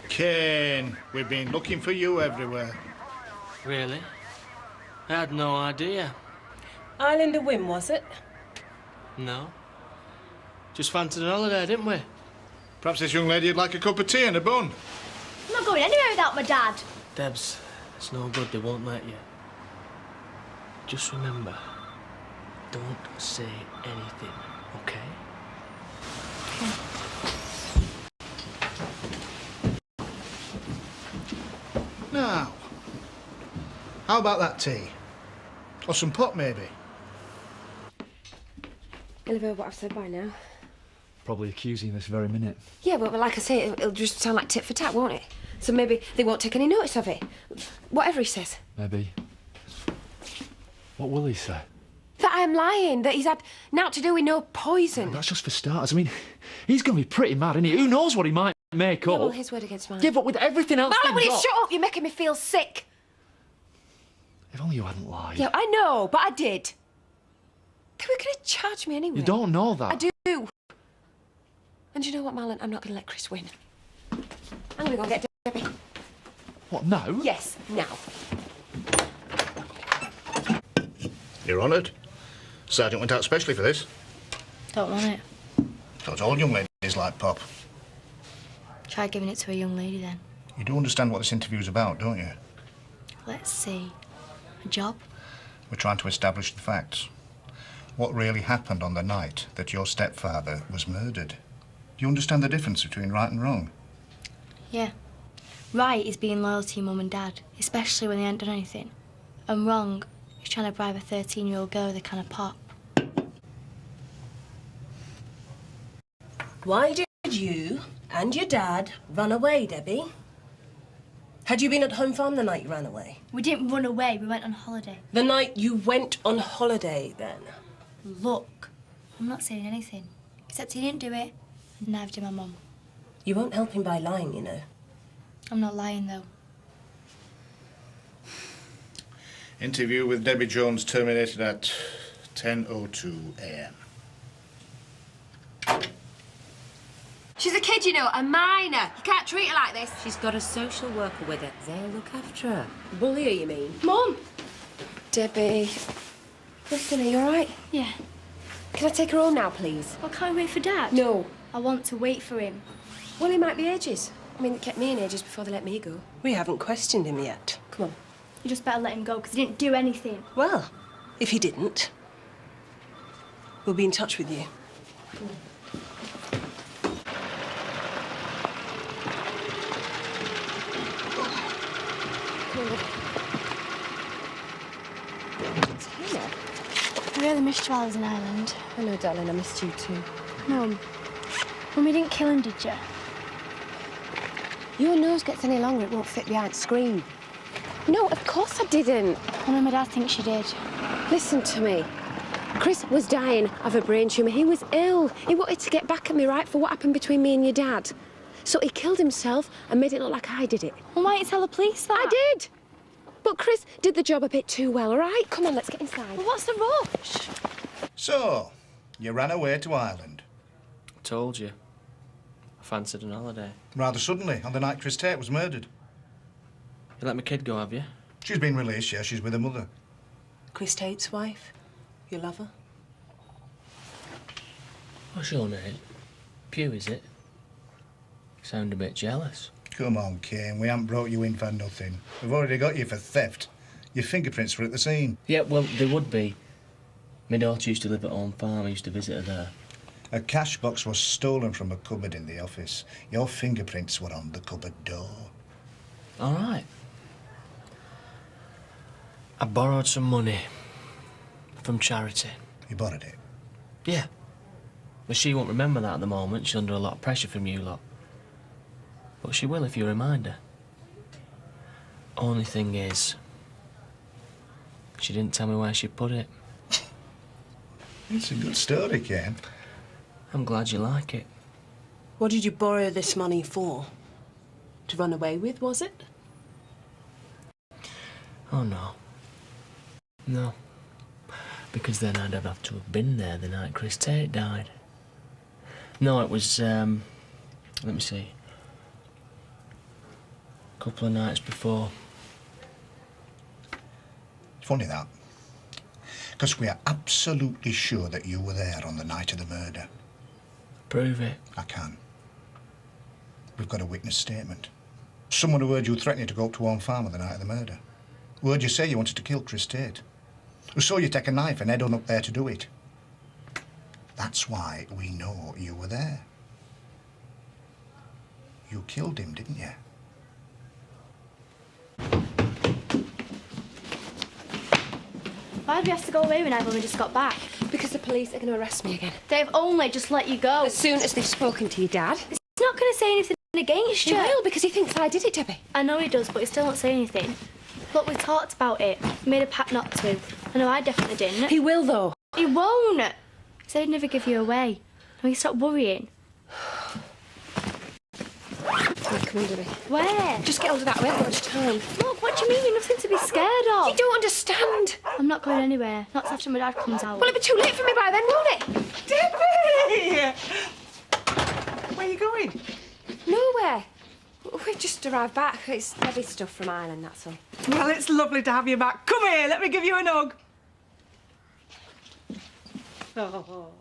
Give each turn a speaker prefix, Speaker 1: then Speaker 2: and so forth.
Speaker 1: Kane, we've been looking for you everywhere.
Speaker 2: Really? I had no idea.
Speaker 3: Island of Whim, was it?
Speaker 2: No. Just fancied an holiday, didn't we?
Speaker 1: Perhaps this young lady'd like a cup of tea and a bun.
Speaker 4: I'm not going anywhere without my dad.
Speaker 2: Debs, it's no good, they won't let you. Just remember, don't say anything, okay?
Speaker 1: Now, how about that tea? Or some pop, maybe?
Speaker 5: You'll have heard what I've said by now.
Speaker 6: Probably accusing this very minute.
Speaker 5: Yeah, but like I say, it'll just sound like tit for tat, won't it? So maybe they won't take any notice of it. Whatever he says.
Speaker 6: Maybe. What will he say?
Speaker 5: That I am lying, that he's had naught to do with no poison.
Speaker 6: That's just for starters. I mean, he's going to be pretty mad, isn't he? Who knows what he might make
Speaker 5: Yeah,
Speaker 6: up?
Speaker 5: well, his word against mine.
Speaker 6: Yeah, but with everything else
Speaker 5: Marlon, will you
Speaker 6: got...
Speaker 5: shut up? You're making me feel sick.
Speaker 6: If only you hadn't lied.
Speaker 5: Yeah, I know, but I did. They were going to charge me anyway.
Speaker 6: You don't know that.
Speaker 5: I do. And you know what, Marlon? I'm not going to let Chris win. I'm going to go and get Debbie.
Speaker 6: What, now?
Speaker 5: Yes, now.
Speaker 1: You're honoured. Sergeant went out specially for this.
Speaker 4: Don't want it.
Speaker 1: Thought all young ladies like pop.
Speaker 4: Try giving it to a young lady then.
Speaker 1: You do understand what this interview's about, don't you?
Speaker 4: Let's see. A job?
Speaker 1: We're trying to establish the facts. What really happened on the night that your stepfather was murdered? Do you understand the difference between right and wrong?
Speaker 4: Yeah. Right is being loyal to your mum and dad, especially when they haven't done anything. And wrong is trying to bribe a 13-year-old girl with a can of pop.
Speaker 3: Why did you and your dad run away, Debbie? Had you been at home farm the night you ran away?
Speaker 4: We didn't run away, we went on holiday.
Speaker 3: The night you went on holiday, then?
Speaker 4: Look, I'm not saying anything. Except he didn't do it, and neither did my mum.
Speaker 3: You won't help him by lying, you know.
Speaker 4: I'm not lying, though.
Speaker 1: Interview with Debbie Jones terminated at 10:02 a.m.
Speaker 5: She's a kid, you know, a minor. You can't treat her like this.
Speaker 7: She's got a social worker with her. They'll look after her.
Speaker 3: Bully her, you mean?
Speaker 5: Mum! Debbie. Listen, are you all right?
Speaker 4: Yeah.
Speaker 5: Can I take her home now, please?
Speaker 4: Well, can't we wait for Dad?
Speaker 5: No.
Speaker 4: I want to wait for him.
Speaker 5: Well, he might be ages. I mean, they kept me in ages before they let me go.
Speaker 3: We haven't questioned him yet.
Speaker 5: Come on.
Speaker 4: You just better let him go, because he didn't do anything.
Speaker 3: Well, if he didn't, we'll be in touch with you.
Speaker 4: I really missed you while I was in Ireland.
Speaker 5: I know, darling, I missed you too.
Speaker 4: Mum, you didn't kill him, did you?
Speaker 5: Your nose gets any longer, it won't fit behind the screen. No, of course I didn't.
Speaker 4: I know my dad thinks you did.
Speaker 5: Listen to me. Chris was dying of a brain tumour. He was ill. He wanted to get back at me, right, for what happened between me and your dad. So he killed himself and made it look like I did it.
Speaker 4: Well, why didn't you tell the police that?
Speaker 5: I did. But Chris did the job a bit too well, all right? Come on, let's get inside.
Speaker 4: Well, what's the rush?
Speaker 1: So, you ran away to Ireland.
Speaker 2: I told you. I fancied an holiday.
Speaker 1: Rather suddenly, on the night Chris Tate was murdered.
Speaker 2: You let my kid go, have you?
Speaker 1: She's been released, yeah, she's with her mother.
Speaker 3: Chris Tate's wife? Your lover?
Speaker 2: What's your name? Pew, is it? You sound a bit jealous.
Speaker 1: Come on, Kane, we haven't brought you in for nothing. We've already got you for theft. Your fingerprints were at the scene.
Speaker 2: Yeah, well, they would be. My daughter used to live at home farm. I used to visit her there.
Speaker 1: A cash box was stolen from a cupboard in the office. Your fingerprints were on the cupboard door.
Speaker 2: All right. I borrowed some money from charity.
Speaker 1: You borrowed it?
Speaker 2: Yeah. But she won't remember that at the moment. She's under a lot of pressure from you lot. But she will if you remind her. Only thing is, she didn't tell me where she put it.
Speaker 1: It's a good story, Kane.
Speaker 2: I'm glad you like it.
Speaker 3: What did you borrow this money for? To run away with, was it?
Speaker 2: Oh, no. No. Because then I'd have to have been there the night Chris Tate died. No, it was, let me see. A couple of nights before.
Speaker 1: Funny that. Because we are absolutely sure that you were there on the night of the murder.
Speaker 2: Prove it.
Speaker 1: I can. We've got a witness statement. Someone who heard you threatening to go up to Home Farm on the night of the murder. Who heard you say you wanted to kill Chris Tate. Who saw you take a knife and head on up there to do it. That's why we know you were there. You killed him, didn't you?
Speaker 4: Why do we have to go away when I've only just got back?
Speaker 5: Because the police are going to arrest me again.
Speaker 4: They've only just let you go.
Speaker 5: As soon as they've spoken to your dad.
Speaker 4: He's not going to say anything against
Speaker 5: He
Speaker 4: you.
Speaker 5: will, because he thinks I did it, Debbie.
Speaker 4: I know he does, but he still won't say anything. Look, we talked about it. We made a pact not to. I know I definitely didn't.
Speaker 5: He will, though.
Speaker 4: He won't. He said he'd never give you away. Now you stop worrying.
Speaker 5: Right, come on, Debbie.
Speaker 4: Where?
Speaker 5: Just get hold of that. We haven't got much time.
Speaker 4: Look, what do you mean? You're nothing to be scared of.
Speaker 5: You don't understand.
Speaker 4: I'm not going anywhere. Not till after my dad comes out.
Speaker 5: Well, it'll be too late for me by then, won't it?
Speaker 8: Debbie! Where are you going?
Speaker 5: Nowhere. We've just arrived back. It's heavy stuff from Ireland, that's all.
Speaker 8: Well, it's lovely to have you back. Come here, let me give you a hug. Oh.